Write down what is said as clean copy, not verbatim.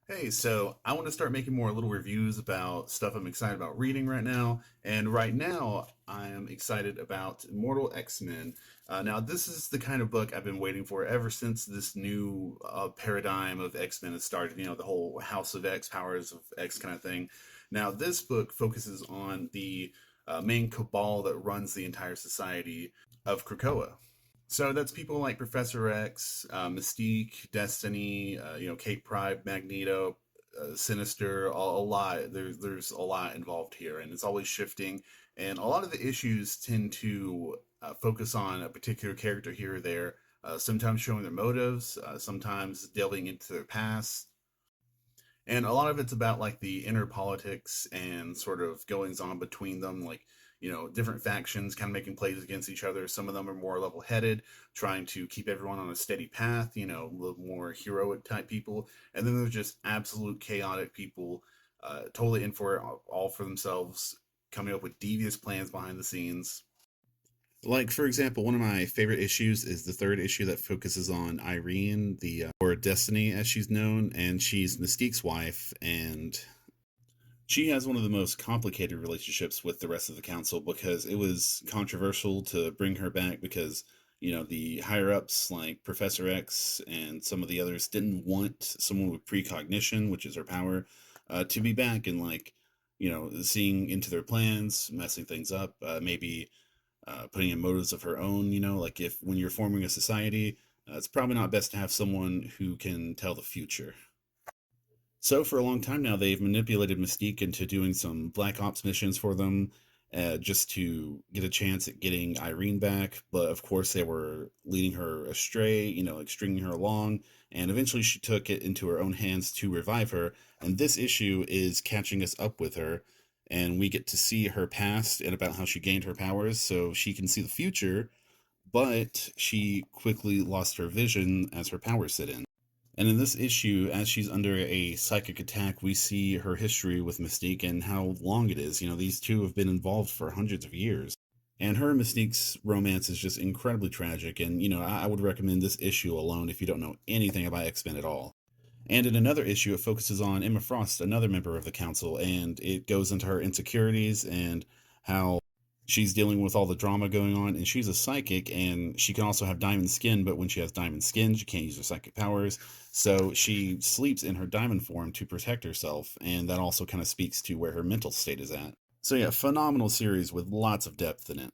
Hey, so I want to start making more little reviews about stuff I'm excited about reading right now. And right now, I am excited about Immortal X-Men. Now, this is the kind of book I've been waiting for ever since this new paradigm of X-Men has started. The whole House of X, Powers of X kind of thing. Now, this book focuses on the main cabal that runs the entire society of Krakoa. So that's people like Professor X, Mystique, Destiny, Kate Pride, Magneto, Sinister, a lot. There's a lot involved here, and it's always shifting. And a lot of the issues tend to focus on a particular character here or there. Sometimes showing their motives, sometimes delving into their past, and a lot of it's about like the inner politics and sort of goings on between them, like different factions kind of making plays against each other. Some of them are more level headed, trying to keep everyone on a steady path, a little more heroic type people. And then there's just absolute chaotic people, totally in for it, all for themselves, coming up with devious plans behind the scenes. Like, for example, one of my favorite issues is the third issue that focuses on Irene, or Destiny as she's known, and she's Mystique's wife, and she has one of the most complicated relationships with the rest of the council because it was controversial to bring her back because, the higher ups like Professor X and some of the others didn't want someone with precognition, which is her power, to be back and, like, seeing into their plans, messing things up, maybe putting in motives of her own. Like, if when you're forming a society, it's probably not best to have someone who can tell the future. So for a long time now, they've manipulated Mystique into doing some Black Ops missions for them, just to get a chance at getting Irene back. But of course, they were leading her astray, like stringing her along, and eventually she took it into her own hands to revive her. And this issue is catching us up with her, and we get to see her past and about how she gained her powers, so she can see the future. But she quickly lost her vision as her powers set in. And in this issue, as she's under a psychic attack, we see her history with Mystique and how long it is. These two have been involved for hundreds of years. And her and Mystique's romance is just incredibly tragic. And, I would recommend this issue alone if you don't know anything about X-Men at all. And in another issue, it focuses on Emma Frost, another member of the council, and it goes into her insecurities and how she's dealing with all the drama going on. And she's a psychic, and she can also have diamond skin, but when she has diamond skin, she can't use her psychic powers. So she sleeps in her diamond form to protect herself, and that also kind of speaks to where her mental state is at. So yeah, phenomenal series with lots of depth in it.